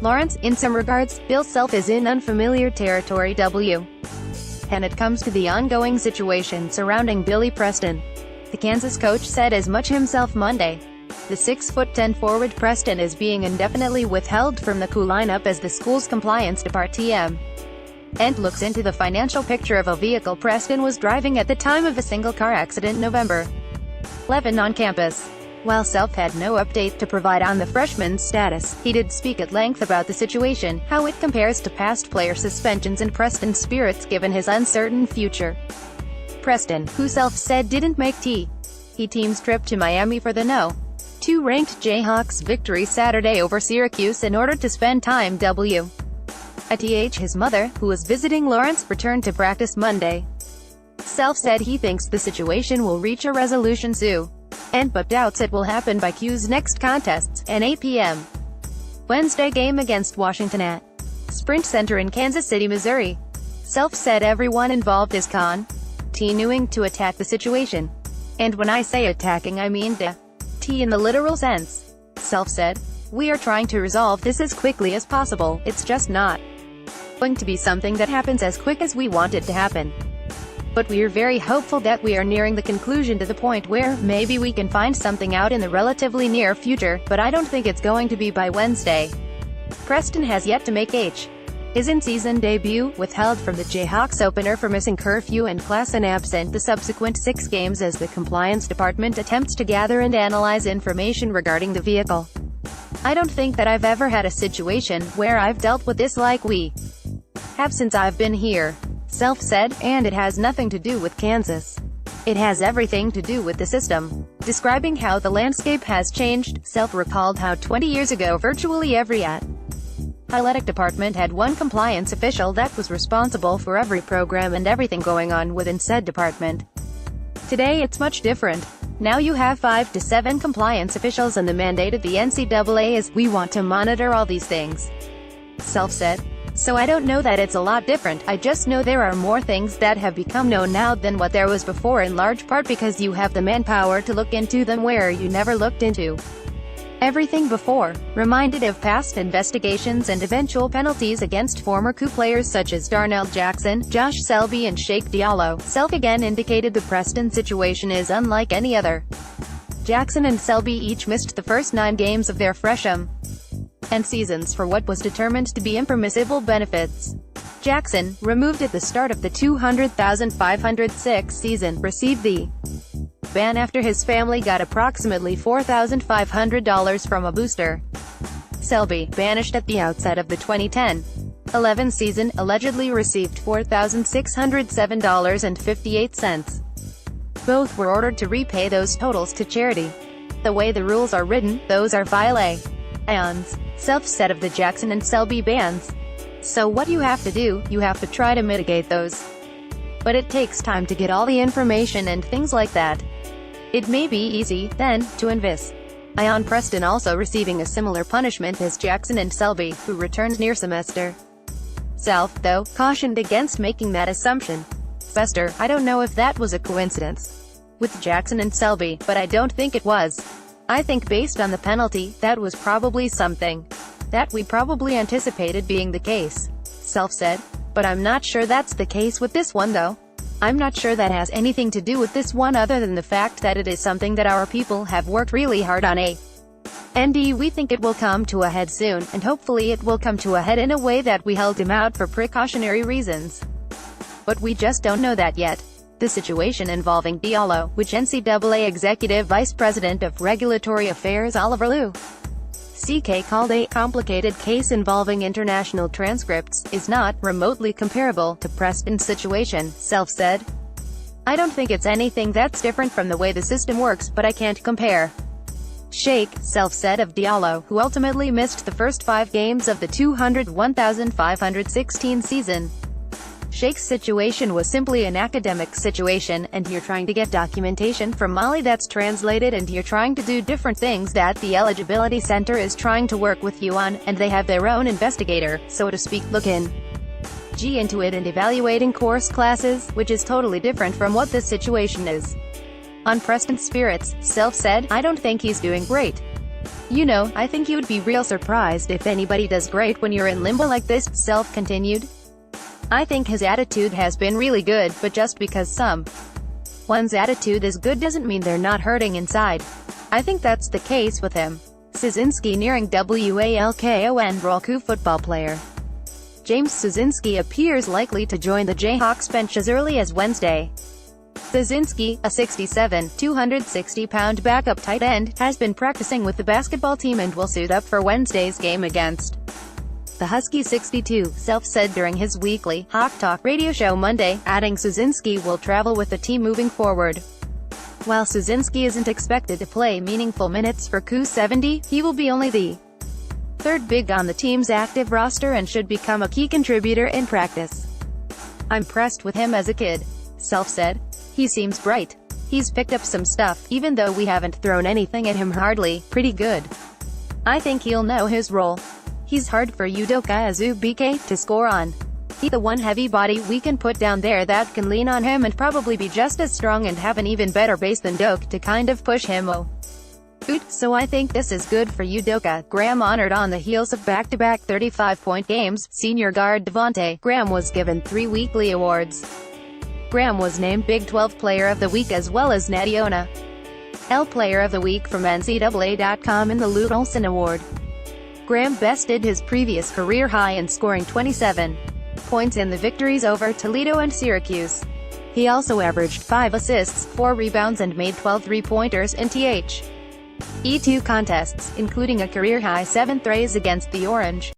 Lawrence, in some regards, Bill Self is in unfamiliar territory when it comes to the ongoing situation surrounding Billy Preston. The Kansas coach said as much himself Monday. The 6'10" forward Preston is being indefinitely withheld from the crew lineup as the school's compliance department looks into the financial picture of a vehicle Preston was driving at the time of a single-car accident November 11 on campus. While Self had no update to provide on the freshman's status, he did speak at length about the situation, how it compares to past player suspensions and Preston's spirits given his uncertain future. Preston, who Self said didn't make team's trip to Miami for the No. 2-ranked Jayhawks victory Saturday over Syracuse in order to spend time his mother, who was visiting Lawrence, returned to practice Monday. Self said he thinks the situation will reach a resolution soon, but doubts it will happen by Q's next contests, an 8 p.m. Wednesday game against Washington at Sprint Center in Kansas City, Missouri. Self said everyone involved is continuing to attack the situation. And when I say attacking I mean in the literal sense. Self said, "We are trying to resolve this as quickly as possible, it's just not going to be something that happens as quick as we want it to happen. But we're very hopeful that we are nearing the conclusion to the point where maybe we can find something out in the relatively near future, but I don't think it's going to be by Wednesday." Preston has yet to make his in-season debut, withheld from the Jayhawks opener for missing curfew and class and absent the subsequent 6 games as the compliance department attempts to gather and analyze information regarding the vehicle. "I don't think that I've ever had a situation where I've dealt with this like we have since I've been here," Self said, "and it has nothing to do with Kansas. It has everything to do with the system." Describing how the landscape has changed, Self recalled how 20 years ago virtually every athletic department had one compliance official that was responsible for every program and everything going on within said department. Today it's much different. Now you have 5 to 7 compliance officials, and the mandate of the NCAA is, "We want to monitor all these things," Self said. "So I don't know that it's a lot different, I just know there are more things that have become known now than what there was before, in large part because you have the manpower to look into them where you never looked into everything before." Reminded of past investigations and eventual penalties against former coup players such as Darnell Jackson, Josh Selby and Sheikh Diallo, Self again indicated the Preston situation is unlike any other. Jackson and Selby each missed the first 9 games of their freshman seasons for what was determined to be impermissible benefits. Jackson, removed at the start of the 200,506 season, received the ban after his family got approximately $4,500 from a booster. Selby, banished at the outset of the 2010-11 season, allegedly received $4,607.58. Both were ordered to repay those totals to charity. "The way the rules are written, those are violations," Self said of the Jackson and Selby bans. "So what you have to do, you have to try to mitigate those. But it takes time to get all the information and things like that. It may be easy, then, to invest on Preston also receiving a similar punishment as Jackson and Selby, who returned near semester." Self, though, cautioned against making that assumption. "Fester, I don't know if that was a coincidence with Jackson and Selby, but I don't think it was. I think based on the penalty, that was probably something that we probably anticipated being the case," Self said. "But I'm not sure that's the case with this one though. I'm not sure that has anything to do with this one other than the fact that it is something that our people have worked really hard on and we think it will come to a head soon, and hopefully it will come to a head in a way that we held him out for precautionary reasons. But we just don't know that yet." The situation involving Diallo, which NCAA Executive Vice President of Regulatory Affairs Oliver Liu C.K. called a complicated case involving international transcripts, is not remotely comparable to Preston's situation, Self said. "I don't think it's anything that's different from the way the system works, but I can't compare." Sheikh, Self said of Diallo, who ultimately missed the first 5 games of the 201,516 season. Sheikh's situation was simply an academic situation, and you're trying to get documentation from Mali that's translated, and you're trying to do different things that the eligibility center is trying to work with you on, and they have their own investigator, so to speak, look into it and evaluating course classes, which is totally different from what this situation is. On Preston's spirits, Self said, "I don't think he's doing great. I think you'd be real surprised if anybody does great when you're in limbo like this, Self continued. I think his attitude has been really good, but just because someone's attitude is good doesn't mean they're not hurting inside. I think that's the case with him. Szczynski nearing WALKON Roku football player. James Szczynski appears likely to join the Jayhawks bench as early as Wednesday. Szczynski, a 6'7", 260-pound backup tight end, has been practicing with the basketball team and will suit up for Wednesday's game against the Huskies. 62, Self said during his weekly Hawk Talk radio show Monday, adding Szczynski will travel with the team moving forward. While Szczynski isn't expected to play meaningful minutes for Ku-70, he will be only the third big on the team's active roster and should become a key contributor in practice. I'm impressed with him as a kid, Self said. He seems bright. He's picked up some stuff, even though we haven't thrown anything at him hardly, pretty good. I think he'll know his role. He's hard for Udoka Azubuike to score on. He's the one heavy body we can put down there that can lean on him and probably be just as strong and have an even better base than Doak to kind of push him out. So I think this is good for Udoka. Graham honored on the heels of back-to-back 35-point games. Senior guard Devontae Graham was given 3 weekly awards. Graham was named Big 12 Player of the Week as well as Nadiona L Player of the Week from NCAA.com in the Lute Olson Award. Graham bested his previous career high in scoring 27 points in the victories over Toledo and Syracuse. He also averaged 5 assists, 4 rebounds and made 12 three-pointers in E2 contests, including a career-high 7 threes against the Orange.